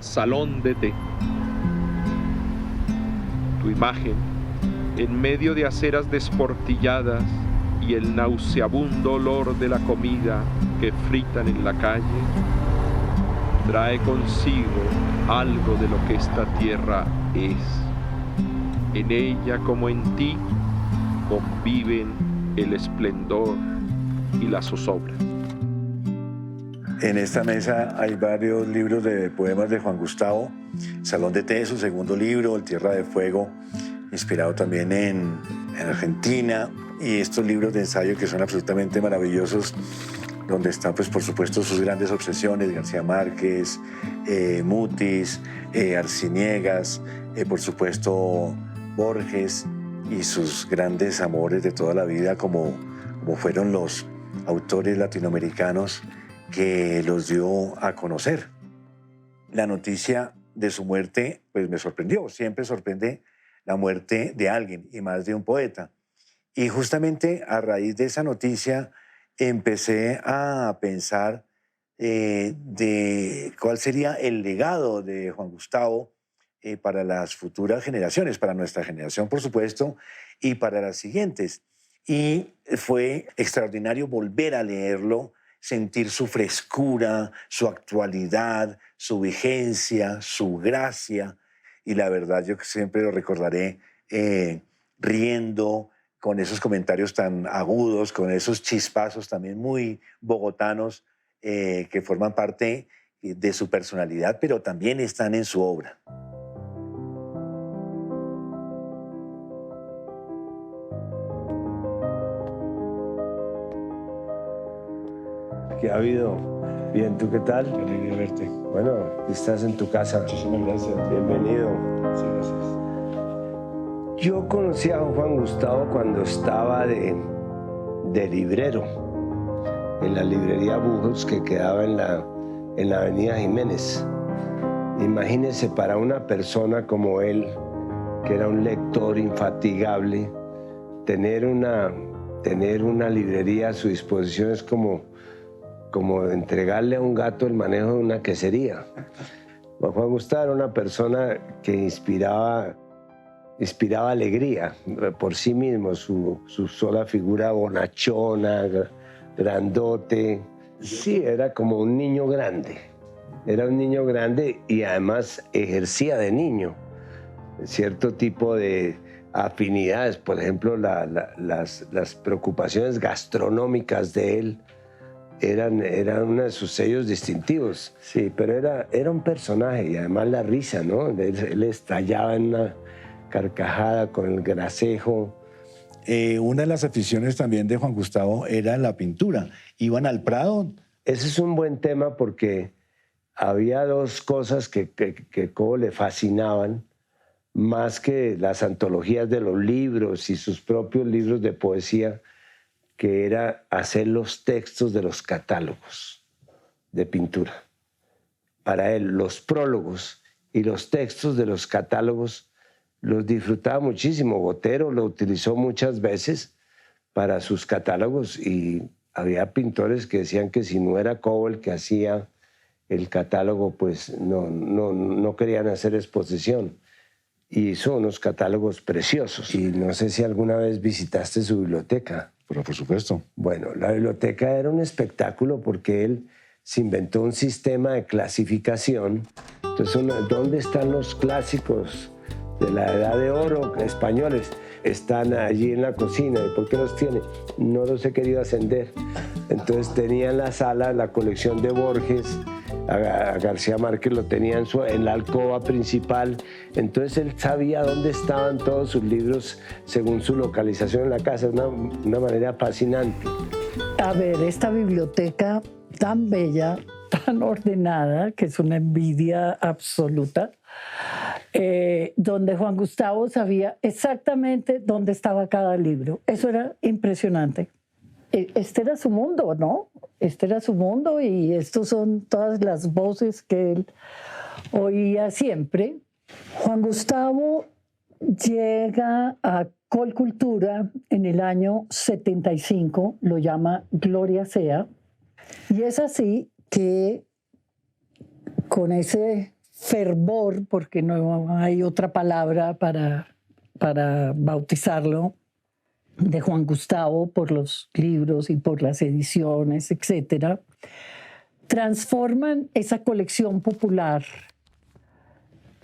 salón de té. Tu imagen, en medio de aceras desportilladas y el nauseabundo olor de la comida que fritan en la calle, trae consigo algo de lo que esta tierra es. En ella, como en ti, conviven el esplendor y la zozobra. En esta mesa hay varios libros de poemas de Juan Gustavo. Salón de té, su segundo libro, El Tierra de Fuego, inspirado también en Argentina. Y estos libros de ensayo que son absolutamente maravillosos, donde están, pues, por supuesto, sus grandes obsesiones, García Márquez, Mutis, Arciniegas, por supuesto, Borges, y sus grandes amores de toda la vida, como fueron los autores latinoamericanos que los dio a conocer. La noticia de su muerte, pues, me sorprendió. Siempre sorprende la muerte de alguien, y más de un poeta. Y justamente a raíz de esa noticia empecé a pensar de cuál sería el legado de Juan Gustavo para las futuras generaciones, para nuestra generación, por supuesto, y para las siguientes. Y fue extraordinario volver a leerlo, sentir su frescura, su actualidad, su vigencia, su gracia. Y la verdad, yo siempre lo recordaré riendo, con esos comentarios tan agudos, con esos chispazos también muy bogotanos que forman parte de su personalidad, pero también están en su obra. ¿Qué ha habido? Bien, ¿tú qué tal? Qué alegría verte. Bueno, estás en tu casa. Muchísimas gracias. Bienvenido. Sí, gracias. Yo conocí a Juan Gustavo cuando estaba de librero en la librería Bujos, que quedaba en la avenida Jiménez. Imagínese, para una persona como él, que era un lector infatigable, tener una librería a su disposición es como entregarle a un gato el manejo de una quesería. Juan Gustavo era una persona que inspiraba alegría por sí mismo, su sola figura bonachona, grandote. Sí, era como un niño grande. Era un niño grande y además ejercía de niño cierto tipo de afinidades. Por ejemplo, las preocupaciones gastronómicas de él eran uno de sus sellos distintivos. Sí, pero era un personaje, y además la risa, ¿no? Él estallaba en una carcajada con el gracejo. Una de las aficiones también de Juan Gustavo era la pintura. Iban al Prado. Ese es un buen tema porque había dos cosas que Cobo le fascinaban, más que las antologías de los libros y sus propios libros de poesía, que era hacer los textos de los catálogos de pintura. Para él, los prólogos y los textos de los catálogos los disfrutaba muchísimo. Botero lo utilizó muchas veces para sus catálogos, y había pintores que decían que si no era Cobo el que hacía el catálogo, pues no querían hacer exposición. Y hizo unos catálogos preciosos. Y no sé si alguna vez visitaste su biblioteca. Pero por supuesto. Bueno, la biblioteca era un espectáculo porque él se inventó un sistema de clasificación. Entonces, ¿dónde están los clásicos de la Edad de Oro españoles? Están allí en la cocina. ¿Y por qué los tiene? No los he querido ascender. Entonces tenía en la sala la colección de Borges, a García Márquez lo tenía en la alcoba principal. Entonces él sabía dónde estaban todos sus libros según su localización en la casa. Una manera fascinante. A ver, esta biblioteca tan bella, tan ordenada, que es una envidia absoluta, donde Juan Gustavo sabía exactamente dónde estaba cada libro. Eso era impresionante. Este era su mundo, ¿no? Este era su mundo, y estos son todas las voces que él oía siempre. Juan Gustavo llega a Colcultura en el año 75, lo llama Gloria Sea, y es así que con ese fervor, porque no hay otra palabra para bautizarlo, de Juan Gustavo por los libros y por las ediciones, etcétera, transforman esa colección popular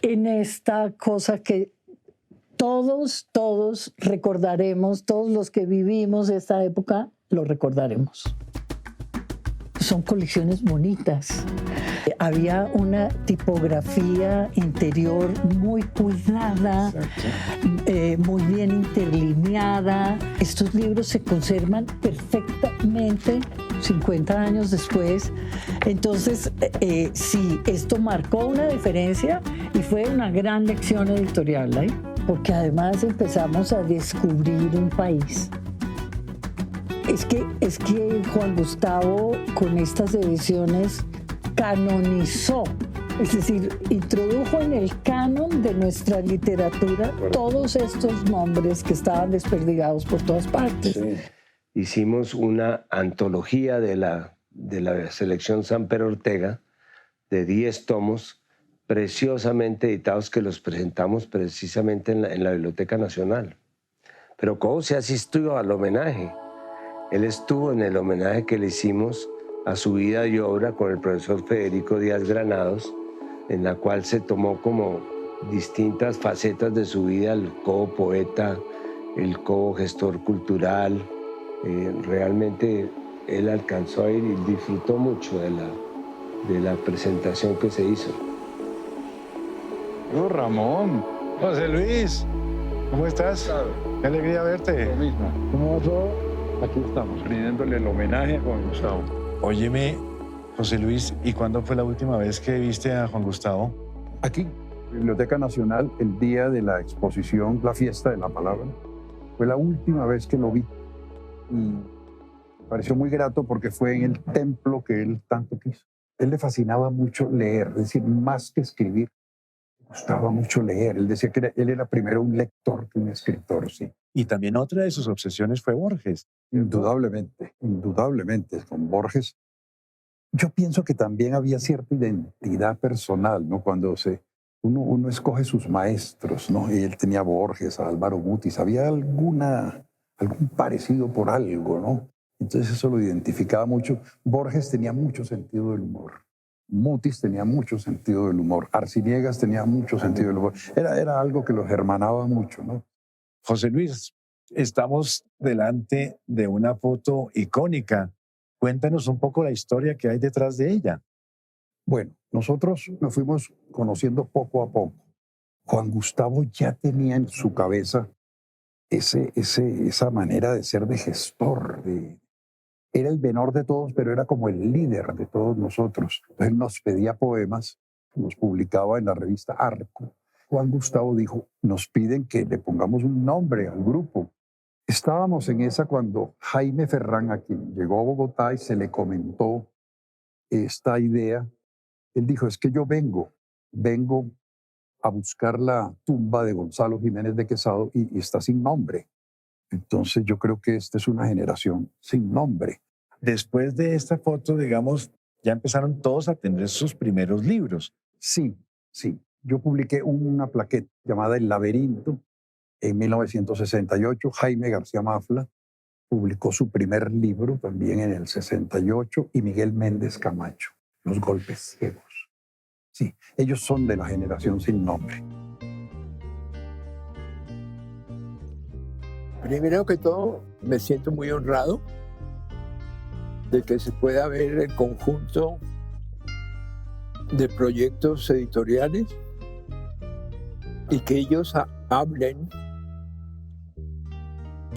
en esta cosa que todos recordaremos, todos los que vivimos esta época lo recordaremos. Son colecciones bonitas. Había una tipografía interior muy cuidada, muy bien interlineada. Estos libros se conservan perfectamente 50 años después. Entonces, sí, esto marcó una diferencia y fue una gran lección editorial, ¿eh? Porque además empezamos a descubrir un país. Es que Juan Gustavo con estas ediciones canonizó, es decir, introdujo en el canon de nuestra literatura todos estos nombres que estaban desperdigados por todas partes. Sí. Hicimos una antología de la selección Samper Ortega de 10 tomos preciosamente editados que los presentamos precisamente en la Biblioteca Nacional. Pero Cobo se asistió al homenaje. Él estuvo en el homenaje que le hicimos a su vida y obra con el profesor Federico Díaz Granados, en la cual se tomó como distintas facetas de su vida, el Cobo poeta, el Cobo gestor cultural. Realmente él alcanzó a ir y disfrutó mucho de la presentación que se hizo. Oh, Ramón, José Luis, ¿cómo estás? Qué alegría verte. Lo mismo. ¿Cómo va todo? Aquí estamos, rindiéndole el homenaje a Juan Gustavo. Óyeme, José Luis, ¿y cuándo fue la última vez que viste a Juan Gustavo? Aquí, Biblioteca Nacional, el día de la exposición, la fiesta de la palabra. Fue la última vez que lo vi. Y me pareció muy grato porque fue en el templo que él tanto quiso. Él le fascinaba mucho leer, es decir, más que escribir. Le gustaba mucho leer. Él decía que él era primero un lector que un escritor, sí. Y también otra de sus obsesiones fue Borges. Indudablemente, con Borges. Yo pienso que también había cierta identidad personal, ¿no? Cuando uno escoge sus maestros, ¿no? Y él tenía a Borges, a Álvaro Mutis, había algún parecido por algo, ¿no? Entonces eso lo identificaba mucho. Borges tenía mucho sentido del humor. Mutis tenía mucho sentido del humor. Arciniegas tenía mucho sentido del humor. Era algo que los hermanaba mucho, ¿no? José Luis, estamos delante de una foto icónica. Cuéntanos un poco la historia que hay detrás de ella. Bueno, nosotros nos fuimos conociendo poco a poco. Juan Gustavo ya tenía en su cabeza esa manera de ser de gestor. Era el menor de todos, pero era como el líder de todos nosotros. Él nos pedía poemas, los publicaba en la revista Arco. Juan Gustavo dijo, nos piden que le pongamos un nombre al grupo. Estábamos en esa cuando Jaime Ferrán, a quien llegó a Bogotá y se le comentó esta idea, él dijo, es que yo vengo a buscar la tumba de Gonzalo Jiménez de Quesado y está sin nombre. Entonces yo creo que esta es una generación sin nombre. Después de esta foto, digamos, ya empezaron todos a tener sus primeros libros. Sí. Yo publiqué una plaqueta llamada El Laberinto en 1968. Jaime García Mafla publicó su primer libro también en el 68 y Miguel Méndez Camacho, Los Golpes Ciegos. Sí, ellos son de la generación sin nombre. Primero que todo, me siento muy honrado de que se pueda ver el conjunto de proyectos editoriales y que ellos hablen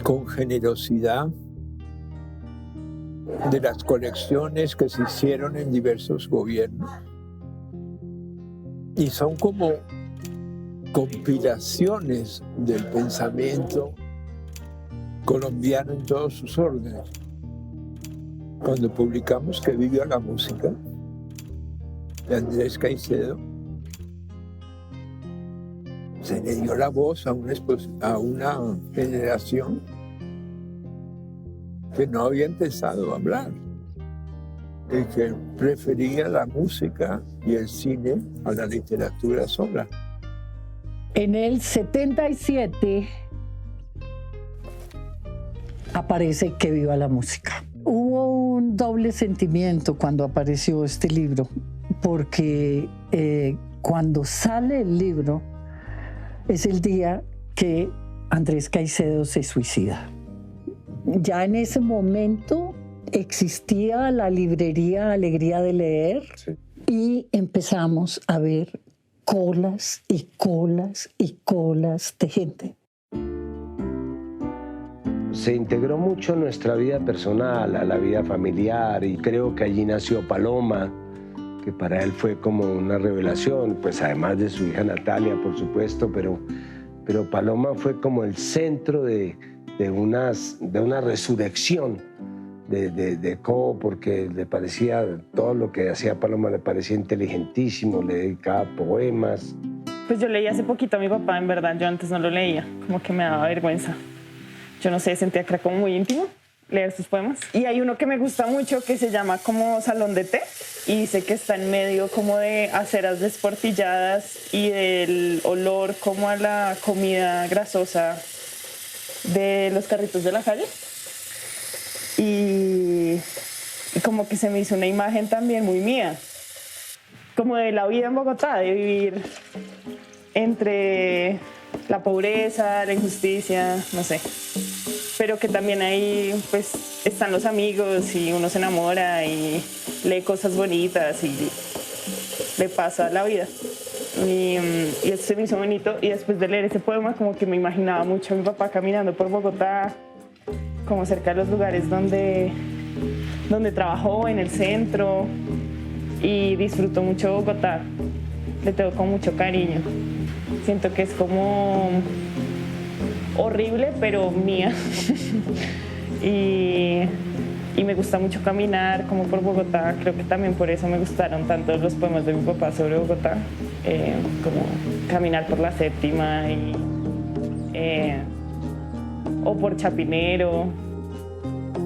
con generosidad de las colecciones que se hicieron en diversos gobiernos. Y son como compilaciones del pensamiento colombiano en todos sus órdenes. Cuando publicamos Que viva la música, de Andrés Caicedo, se le dio la voz a una generación que no había empezado a hablar. de que prefería la música y el cine a la literatura sola. En el 77 aparece Que viva la música. Hubo un doble sentimiento cuando apareció este libro, porque cuando sale el libro es el día que Andrés Caicedo se suicida. Ya en ese momento existía la librería Alegría de Leer, sí, y empezamos a ver colas y colas y colas de gente. Se integró mucho en nuestra vida personal, a la vida familiar, y creo que allí nació Paloma, que para él fue como una revelación, pues además de su hija Natalia, por supuesto, pero Paloma fue como el centro de una resurrección de Cobo, porque le parecía, todo lo que hacía Paloma le parecía inteligentísimo, le dedicaba poemas. Pues yo leí hace poquito a mi papá, en verdad, yo antes no lo leía, como que me daba vergüenza. Yo no sé, sentía que era como muy íntimo leer sus poemas. Y hay uno que me gusta mucho que se llama como Salón de Té, y dice que está en medio como de aceras desportilladas y del olor como a la comida grasosa de los carritos de la calle. Y como que se me hizo una imagen también muy mía, como de la vida en Bogotá, de vivir entre la pobreza, la injusticia, no sé. Pero que también ahí pues están los amigos y uno se enamora y lee cosas bonitas y le pasa la vida. Y eso se me hizo bonito, y después de leer ese poema como que me imaginaba mucho a mi papá caminando por Bogotá, como cerca de los lugares donde trabajó, en el centro, y disfruto mucho Bogotá. Le tengo con mucho cariño. Siento que es como horrible, pero mía. y me gusta mucho caminar como por Bogotá. Creo que también por eso me gustaron tanto los poemas de mi papá sobre Bogotá, como caminar por la Séptima o por Chapinero.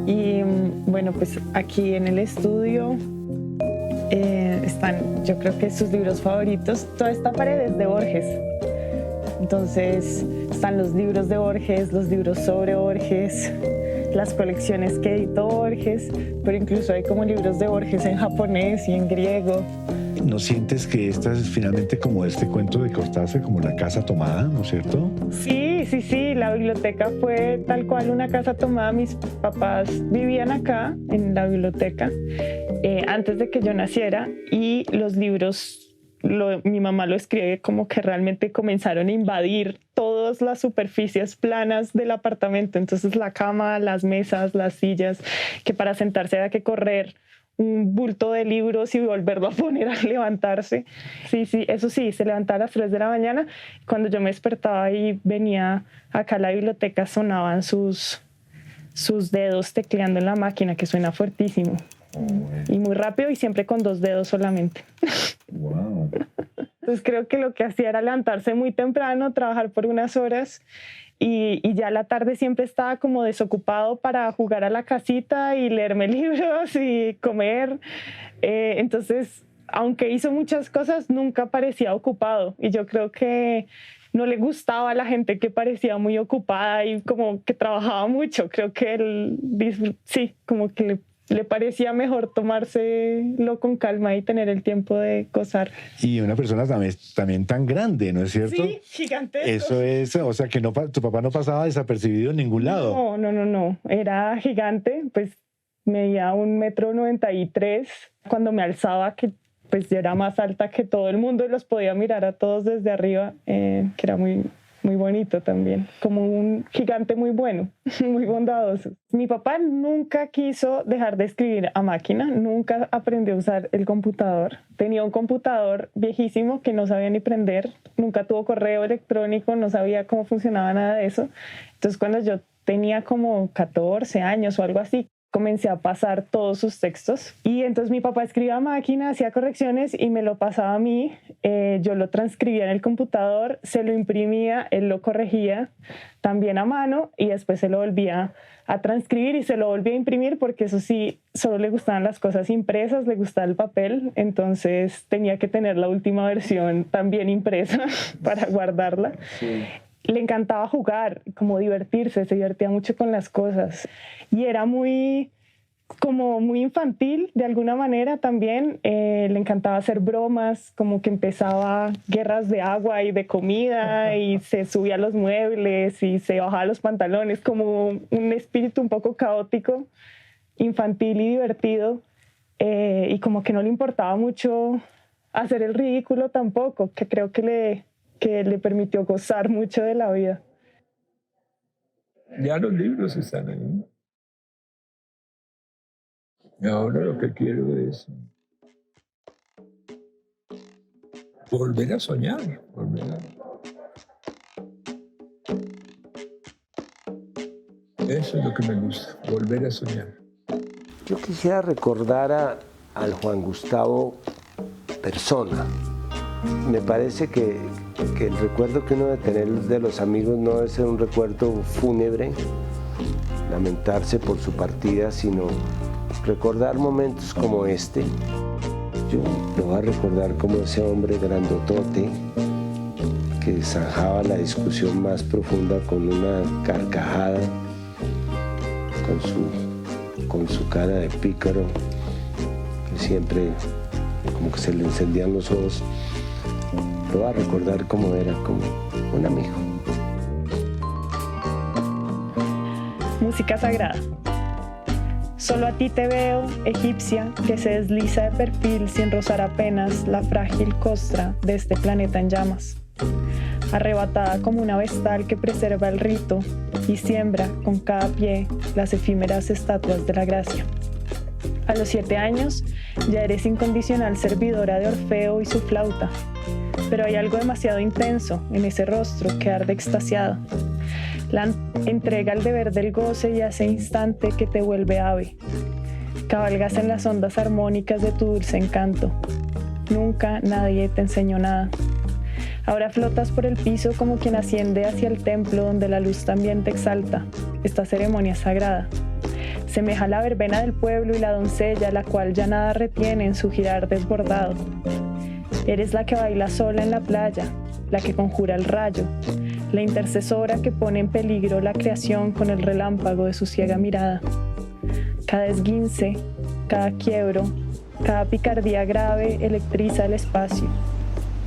Y bueno, pues aquí en el estudio están, yo creo que sus libros favoritos. Toda esta pared es de Borges. Entonces están los libros de Borges, los libros sobre Borges, las colecciones que editó Borges, pero incluso hay como libros de Borges en japonés y en griego. ¿No sientes que esta es finalmente como este cuento de Cortázar, como la casa tomada, ¿no es cierto? Sí, la biblioteca fue tal cual una casa tomada. Mis papás vivían acá, en la biblioteca, antes de que yo naciera, y los libros, mi mamá lo escribe como que realmente comenzaron a invadir todas las superficies planas del apartamento. Entonces la cama, las mesas, las sillas, que para sentarse había que correr un bulto de libros y volverlo a poner a levantarse. Sí, eso sí, se levantaba a las 3 de la mañana. Cuando yo me despertaba y venía acá a la biblioteca, sonaban sus dedos tecleando en la máquina, que suena fuertísimo. Y muy rápido, y siempre con 2 dedos solamente. Wow. Entonces creo que lo que hacía era levantarse muy temprano, trabajar por unas horas, y ya la tarde siempre estaba como desocupado para jugar a la casita y leerme libros y comer. Entonces, aunque hizo muchas cosas, nunca parecía ocupado. Y yo creo que no le gustaba a la gente que parecía muy ocupada y como que trabajaba mucho. Creo que él, sí, como que le parecía mejor tomárselo con calma y tener el tiempo de gozar. Y una persona también tan grande, ¿no es cierto? Sí, gigantesco. Eso es, o sea, que tu papá no pasaba desapercibido en ningún lado. No. Era gigante, pues medía 1,93 m. Cuando me alzaba, que pues yo era más alta que todo el mundo y los podía mirar a todos desde arriba, que era muy bonito también, como un gigante muy bueno, muy bondadoso. Mi papá nunca quiso dejar de escribir a máquina, nunca aprendió a usar el computador. Tenía un computador viejísimo que no sabía ni prender, nunca tuvo correo electrónico, no sabía cómo funcionaba nada de eso. Entonces cuando yo tenía como 14 años o algo así, comencé a pasar todos sus textos. Y entonces mi papá escribía a máquina, hacía correcciones y me lo pasaba a mí. Yo lo transcribía en el computador, se lo imprimía, él lo corregía también a mano y después se lo volvía a transcribir y se lo volvía a imprimir, porque eso sí, solo le gustaban las cosas impresas, le gustaba el papel, entonces tenía que tener la última versión también impresa para guardarla. Sí. Le encantaba jugar, como divertirse, se divertía mucho con las cosas y era muy infantil de alguna manera también. Le encantaba hacer bromas, como que empezaba guerras de agua y de comida y se subía a los muebles y se bajaba los pantalones, como un espíritu un poco caótico, infantil y divertido, y como que no le importaba mucho hacer el ridículo tampoco, que creo que le permitió gozar mucho de la vida. Ya los libros están ahí. Y ahora lo que quiero es volver a soñar, Eso es lo que me gusta, volver a soñar. Yo quisiera recordar al Juan Gustavo persona. Me parece que el recuerdo que uno debe tener de los amigos no debe ser un recuerdo fúnebre, lamentarse por su partida, sino recordar momentos como este. Yo lo voy a recordar como ese hombre grandotote que zanjaba la discusión más profunda con una carcajada, con su cara de pícaro, que siempre como que se le encendían los ojos. Lo voy a recordar como era, como un amigo. Música sagrada. Solo a ti te veo, egipcia, que se desliza de perfil sin rozar apenas la frágil costra de este planeta en llamas. Arrebatada como una vestal que preserva el rito y siembra con cada pie las efímeras estatuas de la gracia. A los 7 años ya eres incondicional servidora de Orfeo y su flauta, pero hay algo demasiado intenso en ese rostro que arde extasiado. La entrega al deber del goce y a ese instante que te vuelve ave. Cabalgas en las ondas armónicas de tu dulce encanto. Nunca nadie te enseñó nada. Ahora flotas por el piso como quien asciende hacia el templo donde la luz también te exalta. Esta ceremonia es sagrada. Semeja la verbena del pueblo y la doncella, la cual ya nada retiene en su girar desbordado. Eres la que baila sola en la playa, la que conjura el rayo, la intercesora que pone en peligro la creación con el relámpago de su ciega mirada. Cada esguince, cada quiebro, cada picardía grave electriza el espacio.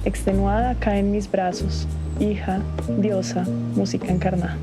Extenuada cae en mis brazos, hija, diosa, música encarnada.